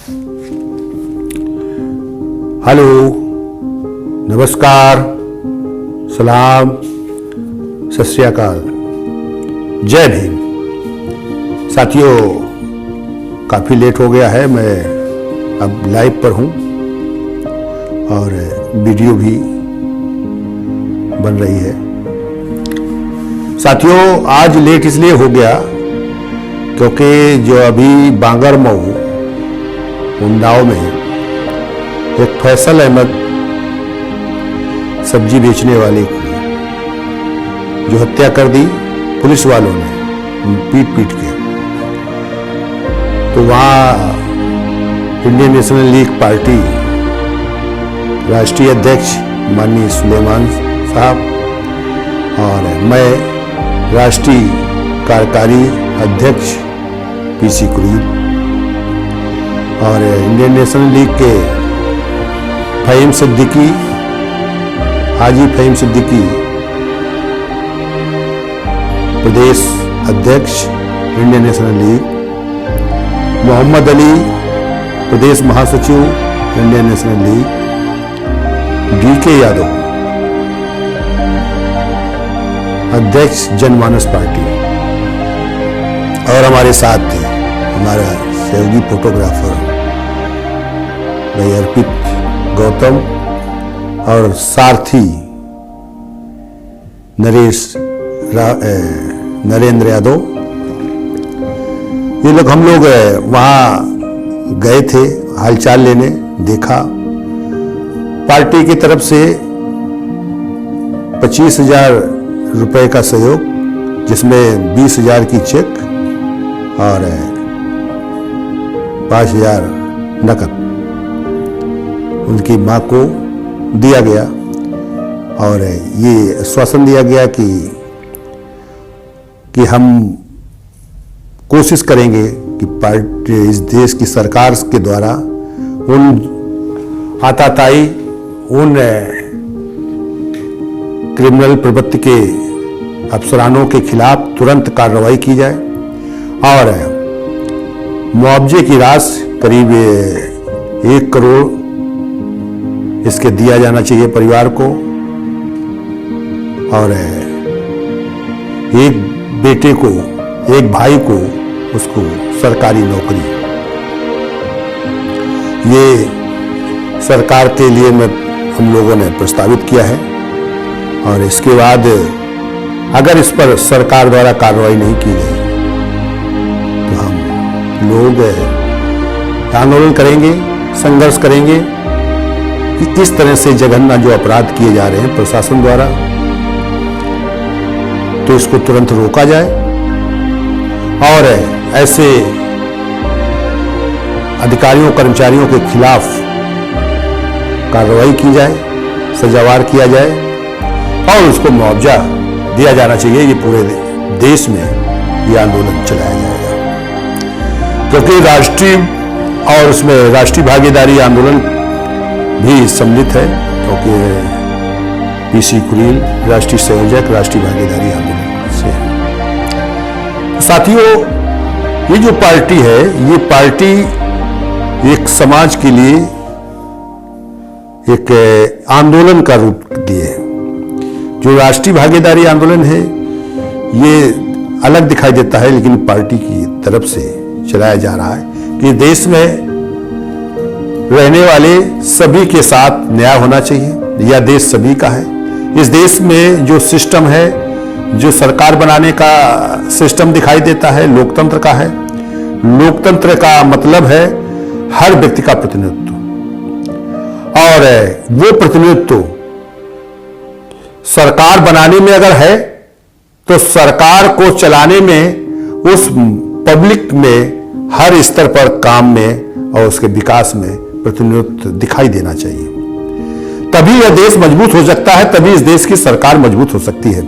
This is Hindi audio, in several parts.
हेलो, नमस्कार, सलाम, सत श्री अकाल, जय भीम। साथियों, काफ़ी लेट हो गया है, मैं अब लाइव पर हूँ और वीडियो भी बन रही है। साथियों, आज लेट इसलिए हो गया क्योंकि जो अभी बांगरमऊ उन्नाव में एक फैसल अहमद सब्जी बेचने वाले की जो हत्या कर दी पुलिस वालों ने पीट पीट के, तो वहाँ इंडियन नेशनल लीग पार्टी राष्ट्रीय अध्यक्ष माननीय सुलेमान साहब और मैं राष्ट्रीय कार्यकारी अध्यक्ष पीसी कुरील और इंडियन नेशनल लीग के फहीम सिद्दीकी, हाजी फहीम सिद्दीकी प्रदेश अध्यक्ष Indian National League, Mohammad Ali प्रदेश महासचिव Indian National League, DK Yadav अध्यक्ष जनमानस पार्टी और हमारे साथ थे हमारा सहयोगी फोटोग्राफर भाई अर्पित गौतम और सारथी नरेंद्र यादव। ये लोग, हम लोग वहाँ गए थे हालचाल लेने। देखा पार्टी की तरफ से 25,000 रुपए का सहयोग, जिसमें 20,000 की चेक और 5,000 नकद उनकी मां को दिया गया और ये आश्वासन दिया गया कि हम कोशिश करेंगे कि पार्टी इस देश की सरकार के द्वारा उन आताताई, उन क्रिमिनल प्रवृत्ति के अफसरानों के खिलाफ तुरंत कार्रवाई की जाए और मुआवजे की राशि करीब 1 करोड़ इसके दिया जाना चाहिए परिवार को और एक बेटे को, एक भाई को, उसको सरकारी नौकरी। ये सरकार के लिए हम लोगों ने प्रस्तावित किया है और इसके बाद अगर इस पर सरकार द्वारा कार्रवाई नहीं की गई तो हम लोग आंदोलन करेंगे, संघर्ष करेंगे कि इस तरह से जघन्य जो अपराध किए जा रहे हैं प्रशासन द्वारा, तो इसको तुरंत रोका जाए और ऐसे अधिकारियों कर्मचारियों के खिलाफ कार्रवाई की जाए, सजावार किया जाए और उसको मुआवजा दिया जाना चाहिए। ये पूरे देश में ये आंदोलन चलाया जाएगा क्योंकि राष्ट्रीय और उसमें राष्ट्रीय भागीदारी आंदोलन भी सम्मिलित है, क्योंकि पीसी कुरील राष्ट्रीय संयोजक राष्ट्रीय भागीदारी आंदोलन से है। साथियों, ये जो पार्टी है, ये पार्टी एक समाज के लिए एक आंदोलन का रूप दिए। जो राष्ट्रीय भागीदारी आंदोलन है ये अलग दिखाई देता है, लेकिन पार्टी की तरफ से चलाया जा रहा है कि देश में रहने वाले सभी के साथ न्याय होना चाहिए। यह देश सभी का है। इस देश में जो सिस्टम है, जो सरकार बनाने का सिस्टम दिखाई देता है, लोकतंत्र का है। लोकतंत्र का मतलब है हर व्यक्ति का प्रतिनिधित्व और वो प्रतिनिधित्व सरकार बनाने में अगर है तो सरकार को चलाने में, उस पब्लिक में हर स्तर पर काम में और उसके विकास में प्रतिनिधित्व दिखाई देना चाहिए। तभी यह देश मजबूत हो सकता है, तभी इस देश की सरकार मजबूत हो सकती है।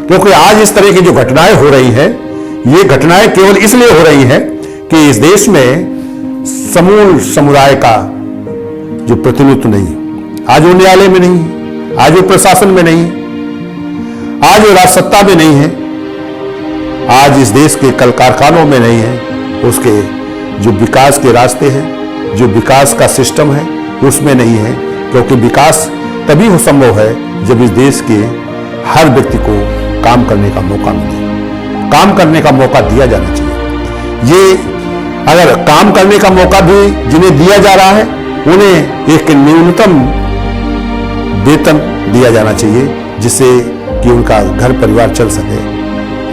क्योंकि आज इस तरह की जो घटनाएं हो रही हैं, ये घटनाएं केवल इसलिए हो रही हैं कि इस देश में समूल समुदाय का जो प्रतिनिधित्व नहीं है। आज वो न्यायालय में नहीं है, आज वो प्रशासन में नहीं है, आज वो राज सत्ता में नहीं है, आज इस देश के कल कारखानों में नहीं है। उसके जो विकास के रास्ते हैं जो विकास का सिस्टम है उसमें नहीं है, क्योंकि विकास तभी हो संभव है जब इस देश के हर व्यक्ति को काम करने का मौका मिले, काम करने का मौका दिया जाना चाहिए। ये अगर काम करने का मौका भी जिन्हें दिया जा रहा है उन्हें एक न्यूनतम वेतन दिया जाना चाहिए, जिससे कि उनका घर परिवार चल सके,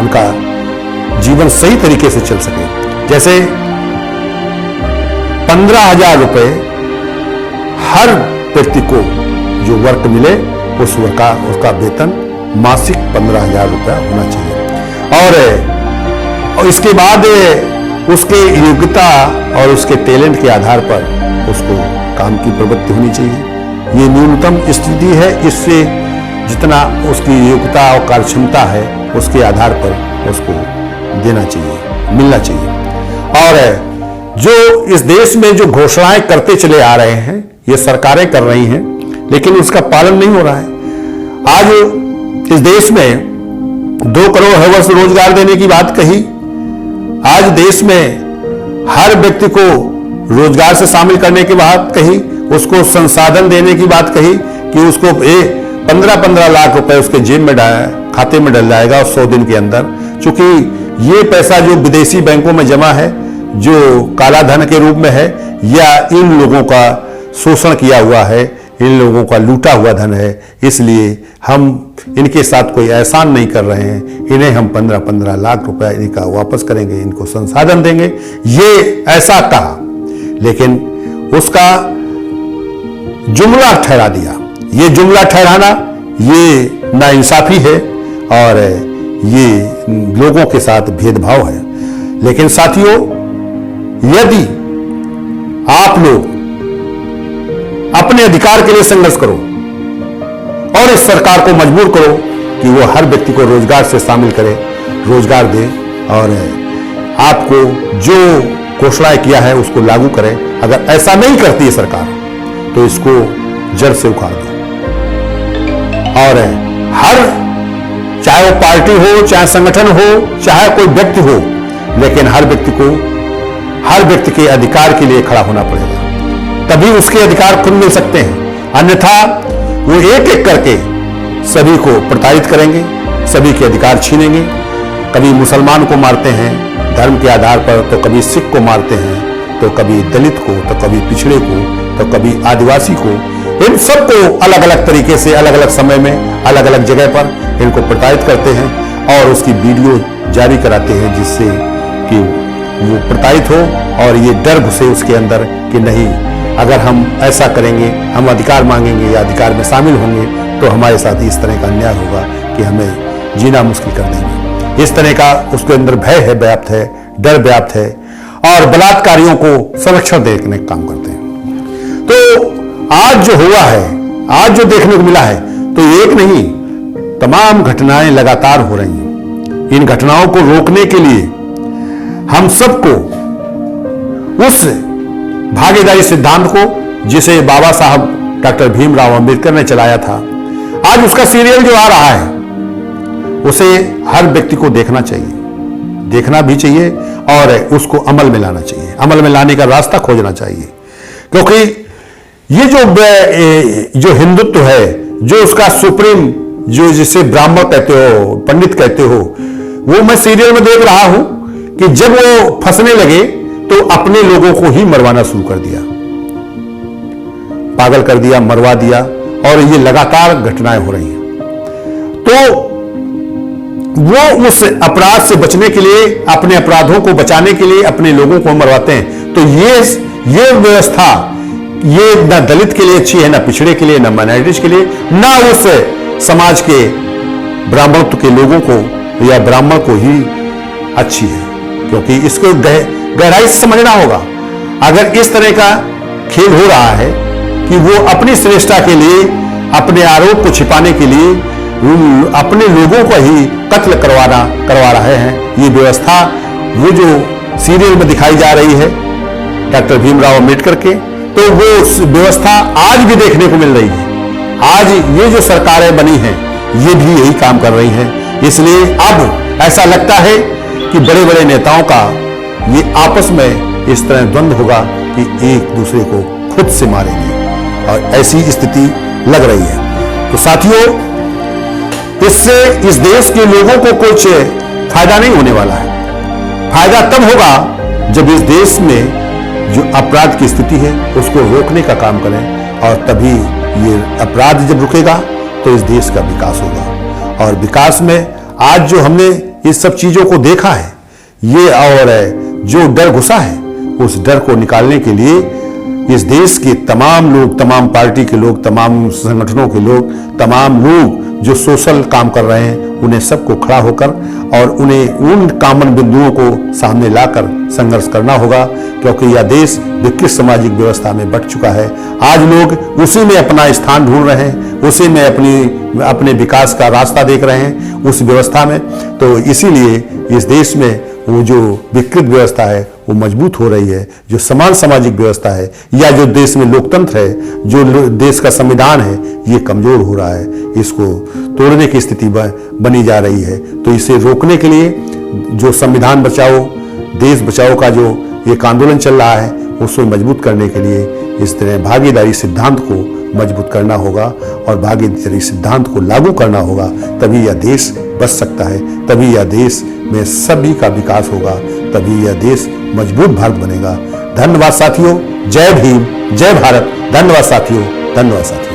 उनका जीवन सही तरीके से चल सके। जैसे 15,000 रुपए हर व्यक्ति को जो वर्क मिले उसका वेतन मासिक 15,000 रुपया होना चाहिए, और इसके बाद उसके योग्यता और उसके टैलेंट के आधार पर उसको काम की प्रवृत्ति होनी चाहिए। ये न्यूनतम स्थिति है, इससे जितना उसकी योग्यता और कार्यक्षमता है उसके आधार पर उसको देना चाहिए, मिलना चाहिए। और जो इस देश में जो घोषणाएं करते चले आ रहे हैं ये सरकारें कर रही हैं, लेकिन उसका पालन नहीं हो रहा है। आज इस देश में 2 करोड़ हर वर्ष रोजगार देने की बात कही, आज देश में हर व्यक्ति को रोजगार से शामिल करने की बात कही, उसको संसाधन देने की बात कही कि उसको 15-15 लाख रुपए उसके जेब में खाते में डल जाएगा 100 दिन के अंदर। चूंकि ये पैसा जो विदेशी बैंकों में जमा है, जो काला धन के रूप में है, या इन लोगों का शोषण किया हुआ है, इन लोगों का लूटा हुआ धन है, इसलिए हम इनके साथ कोई एहसान नहीं कर रहे हैं। इन्हें हम 15-15 लाख रुपए इनका वापस करेंगे, इनको संसाधन देंगे, ये ऐसा कहा, लेकिन उसका जुमला ठहरा दिया। ये जुमला ठहराना ये नाइंसाफी है और ये लोगों के साथ भेदभाव है। लेकिन साथियों, यदि आप लोग अपने अधिकार के लिए संघर्ष करो और इस सरकार को मजबूर करो कि वो हर व्यक्ति को रोजगार से शामिल करे, रोजगार दे, और आपको जो घोषणाएं किया है उसको लागू करें। अगर ऐसा नहीं करती है सरकार तो इसको जड़ से उखाड़ दो, और हर, चाहे वो पार्टी हो, चाहे संगठन हो, चाहे कोई व्यक्ति हो, लेकिन हर व्यक्ति के अधिकार के लिए खड़ा होना पड़ेगा, तभी उसके अधिकार खुद मिल सकते हैं। अन्यथा वो एक एक करके सभी को प्रताड़ित करेंगे, सभी के अधिकार छीनेंगे। कभी मुसलमान को मारते हैं धर्म के आधार पर, तो कभी सिख को मारते हैं, तो कभी दलित को, तो कभी पिछड़े को, तो कभी आदिवासी को। इन सबको अलग अलग तरीके से, अलग अलग समय में, अलग अलग जगह पर इनको प्रताड़ित करते हैं और उसकी वीडियो जारी कराते हैं, जिससे कि वो प्रताड़ित हो और ये डर घुसे उसके अंदर कि नहीं, अगर हम ऐसा करेंगे, हम अधिकार मांगेंगे या अधिकार में शामिल होंगे, तो हमारे साथ इस तरह का अन्याय होगा कि हमें जीना मुश्किल कर देंगे। इस तरह का उसके अंदर भय है, व्याप्त है, डर व्याप्त है, और बलात्कारियों को संरक्षण देने का काम करते हैं। तो आज जो हुआ है, आज जो देखने को मिला है, तो एक नहीं, तमाम घटनाएं लगातार हो रही हैं। इन घटनाओं को रोकने के लिए हम सबको उस भागीदारी सिद्धांत को, जिसे बाबा साहब डॉक्टर भीमराव अंबेडकर ने चलाया था, आज उसका सीरियल जो आ रहा है, उसे हर व्यक्ति को देखना चाहिए, देखना भी चाहिए और उसको अमल में लाना चाहिए, अमल में लाने का रास्ता खोजना चाहिए। क्योंकि ये जो हिंदुत्व है, जो उसका सुप्रीम, जो जिसे ब्राह्मण कहते हो, पंडित कहते हो, वो मैं सीरियल में देख रहा हूं कि जब वो फंसने लगे तो अपने लोगों को ही मरवाना शुरू कर दिया, पागल कर दिया, मरवा दिया, और ये लगातार घटनाएं हो रही हैं। तो वो उस अपराध से बचने के लिए, अपने अपराधों को बचाने के लिए अपने लोगों को मरवाते हैं। तो ये व्यवस्था, ये ना दलित के लिए अच्छी है, ना पिछड़े के लिए, ना माइनॉरिटीज के लिए, ना उस समाज के ब्राह्मणत्व के लोगों को या ब्राह्मण को ही अच्छी है। क्योंकि इसको गहराई से समझना होगा। अगर इस तरह का खेल हो रहा है कि वो अपनी श्रेष्ठता के लिए, अपने आरोप को छिपाने के लिए अपने लोगों को ही कत्ल करवा रहे हैं, ये व्यवस्था वो जो सीरियल में दिखाई जा रही है डॉक्टर भीमराव अंबेडकर के, तो वो व्यवस्था आज भी देखने को मिल रही है। आज ये जो सरकारें बनी हैं, ये भी यही काम कर रही हैं। इसलिए अब ऐसा लगता है कि बड़े बड़े नेताओं का ये आपस में इस तरह द्वंद्व होगा कि एक दूसरे को खुद से मारेंगे, और ऐसी स्थिति लग रही है। तो साथियों, इससे इस देश के लोगों को कुछ फायदा नहीं होने वाला है। फायदा तब होगा जब इस देश में जो अपराध की स्थिति है उसको रोकने का काम करें, और तभी ये अपराध जब रुकेगा तो इस देश का विकास होगा। और विकास में आज जो हमने इस सब चीजों को देखा है, ये और जो डर घुसा है, उस डर को निकालने के लिए इस देश के तमाम लोग, तमाम पार्टी के लोग, तमाम संगठनों के लोग, तमाम लोग जो सोशल काम कर रहे हैं, उन्हें सबको खड़ा होकर और उन्हें उन कॉमन बिंदुओं को सामने लाकर संघर्ष करना होगा, क्योंकि यह देश विकृत सामाजिक व्यवस्था में बट चुका है। आज लोग उसी में अपना स्थान ढूंढ रहे हैं, उसी में अपने विकास का रास्ता देख रहे हैं, उस व्यवस्था में। तो इसीलिए इस देश में वो जो विकृत व्यवस्था है वो मजबूत हो रही है। जो समान सामाजिक व्यवस्था है या जो देश में लोकतंत्र है, जो देश का संविधान है, ये कमजोर हो रहा है, इसको तोड़ने की स्थिति बनी जा रही है। तो इसे रोकने के लिए जो संविधान बचाओ, देश बचाओ का जो एक आंदोलन चल रहा है, उसको मजबूत करने के लिए इस तरह भागीदारी सिद्धांत को मजबूत करना होगा और भागीदारी सिद्धांत को लागू करना होगा। तभी यह देश बच सकता है, तभी यह देश में सभी का विकास होगा, तभी यह देश मजबूत भारत बनेगा। धन्यवाद साथियों, जय भीम, जय भारत। धन्यवाद साथियों, धन्यवाद साथियों।